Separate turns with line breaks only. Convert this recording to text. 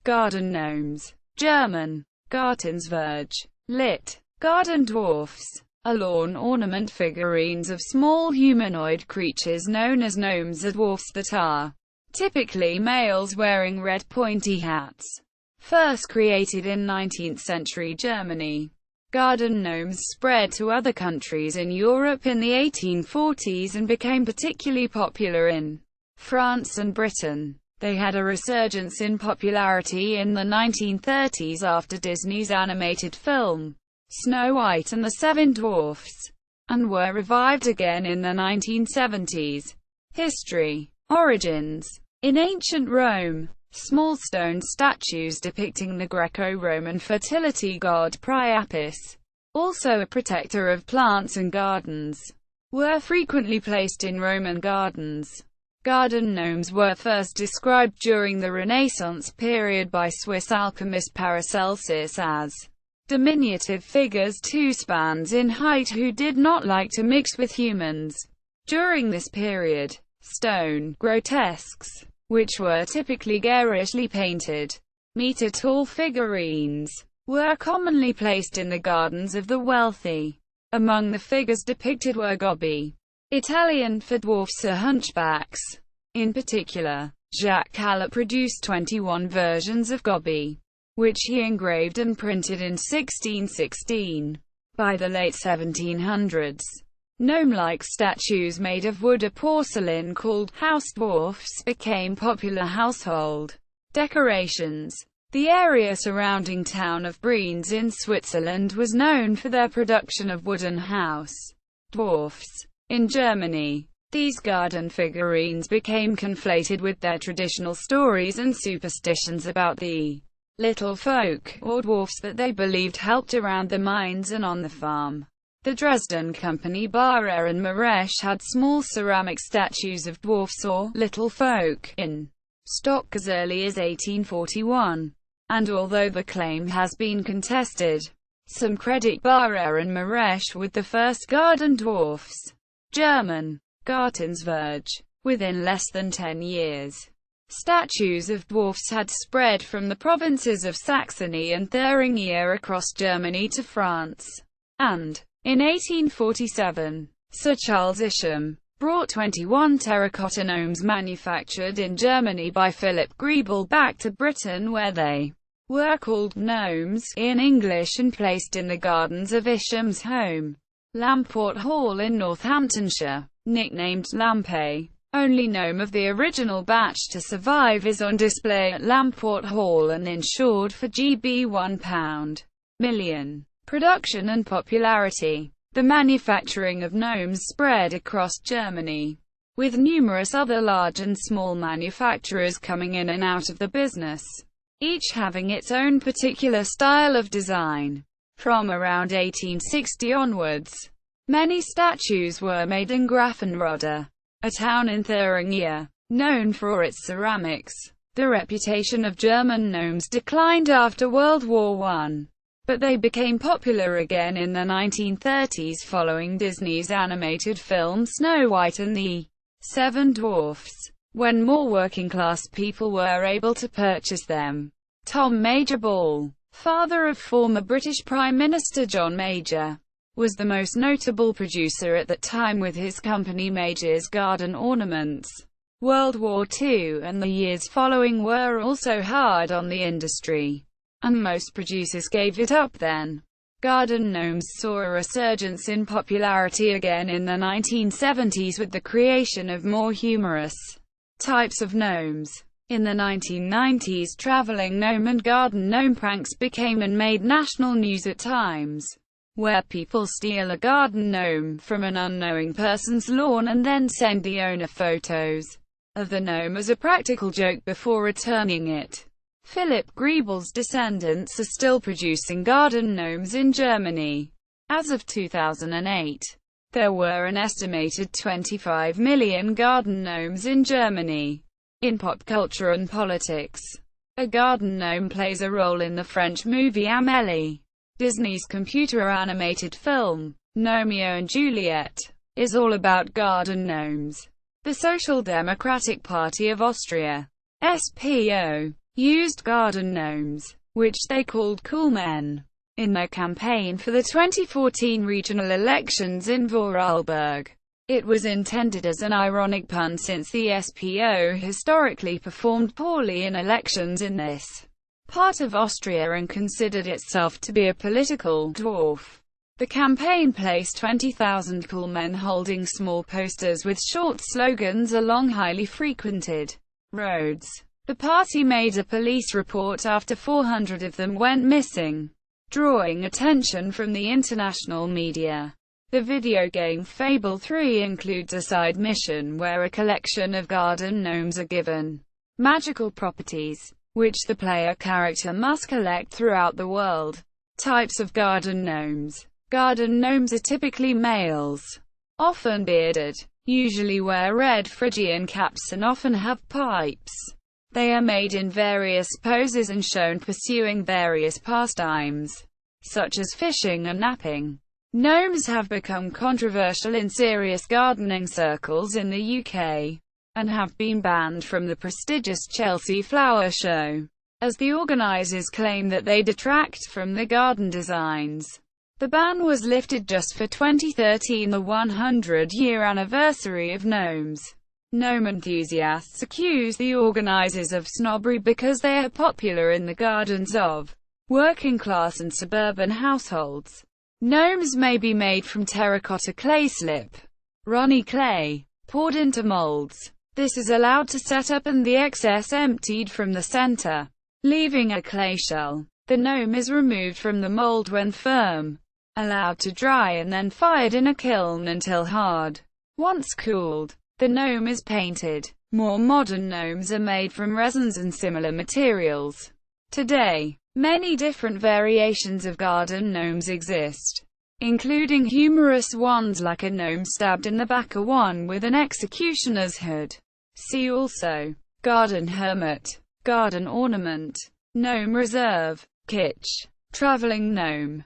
Garden gnomes. German. Gartenzwerge. Lit. Garden dwarfs. Are lawn ornament figurines of small humanoid creatures known as gnomes or dwarfs that are typically males wearing red pointy hats. First created in 19th century Germany, garden gnomes spread to other countries in Europe in the 1840s and became particularly popular in France and Britain. They had a resurgence in popularity in the 1930s after Disney's animated film, Snow White and the Seven Dwarfs, and were revived again in the 1970s. History. Origins. In ancient Rome, small stone statues depicting the Greco-Roman fertility god Priapus, also a protector of plants and gardens, were frequently placed in Roman gardens. Garden gnomes were first described during the Renaissance period by Swiss alchemist Paracelsus as diminutive figures 2 spans in height who did not like to mix with humans. During this period, stone grotesques, which were typically garishly painted, meter-tall figurines, were commonly placed in the gardens of the wealthy. Among the figures depicted were gobbi, Italian for dwarfs or hunchbacks. In particular, Jacques Callot produced 21 versions of gobbi, which he engraved and printed in 1616. By the late 1700s, gnome-like statues made of wood or porcelain called house dwarfs became popular household decorations. The area surrounding town of Brienz in Switzerland was known for their production of wooden house dwarfs. In Germany, these garden figurines became conflated with their traditional stories and superstitions about the little folk, or dwarfs that they believed helped around the mines and on the farm. The Dresden company Barer and Maresch had small ceramic statues of dwarfs or little folk in stock as early as 1841, and although the claim has been contested, some credit Barer and Maresch with the first garden dwarfs. German. Gartenzwerge. Within less than 10 years, statues of dwarfs had spread from the provinces of Saxony and Thuringia across Germany to France, and in 1847, Sir Charles Isham brought 21 terracotta gnomes manufactured in Germany by Philip Griebel back to Britain, where they were called gnomes in English and placed in the gardens of Isham's home, Lamport Hall in Northamptonshire. Nicknamed Lampe, only gnome of the original batch to survive is on display at Lamport Hall and insured for GB £1 million. Production and popularity. The manufacturing of gnomes spread across Germany, with numerous other large and small manufacturers coming in and out of the business, each having its own particular style of design. From around 1860 onwards, many statues were made in Grafenrode, a town in Thuringia, known for its ceramics. The reputation of German gnomes declined after World War I, but they became popular again in the 1930s following Disney's animated film Snow White and the Seven Dwarfs, when more working-class people were able to purchase them. Tom Major Ball, father of former British Prime Minister John Major, was the most notable producer at that time with his company Major's Garden Ornaments. World War II and the years following were also hard on the industry, and most producers gave it up then. Garden gnomes saw a resurgence in popularity again in the 1970s with the creation of more humorous types of gnomes. In the 1990s, traveling gnome and garden gnome pranks became and made national news at times, where people steal a garden gnome from an unknowing person's lawn and then send the owner photos of the gnome as a practical joke before returning it. Philip Griebel's descendants are still producing garden gnomes in Germany. As of 2008, there were an estimated 25 million garden gnomes in Germany. In pop culture and politics, a garden gnome plays a role in the French movie Amélie. Disney's computer-animated film, Romeo and Juliet, is all about garden gnomes. The Social Democratic Party of Austria, SPO, used garden gnomes, which they called cool men, in their campaign for the 2014 regional elections in Vorarlberg. It was intended as an ironic pun since the SPO historically performed poorly in elections in this part of Austria and considered itself to be a political dwarf. The campaign placed 20,000 cool men holding small posters with short slogans along highly frequented roads. The party made a police report after 400 of them went missing, drawing attention from the international media. The video game Fable 3 includes a side mission where a collection of garden gnomes are given magical properties, which the player character must collect throughout the world. Types of garden gnomes. Garden gnomes are typically males, often bearded, usually wear red Phrygian caps and often have pipes. They are made in various poses and shown pursuing various pastimes, such as fishing and napping. Gnomes have become controversial in serious gardening circles in the UK, and have been banned from the prestigious Chelsea Flower Show, as the organisers claim that they detract from the garden designs. The ban was lifted just for 2013, the 100-year anniversary of gnomes. Gnome enthusiasts accuse the organisers of snobbery because they are popular in the gardens of working-class and suburban households. Gnomes may be made from terracotta clay slip, runny clay, poured into molds. This is allowed to set up and the excess emptied from the center, leaving a clay shell. The gnome is removed from the mold when firm, allowed to dry and then fired in a kiln until hard. Once cooled, the gnome is painted. More modern gnomes are made from resins and similar materials. Today, many different variations of garden gnomes exist, including humorous ones like a gnome stabbed in the back or one with an executioner's hood. See also: garden hermit, garden ornament, gnome reserve, kitsch, traveling gnome.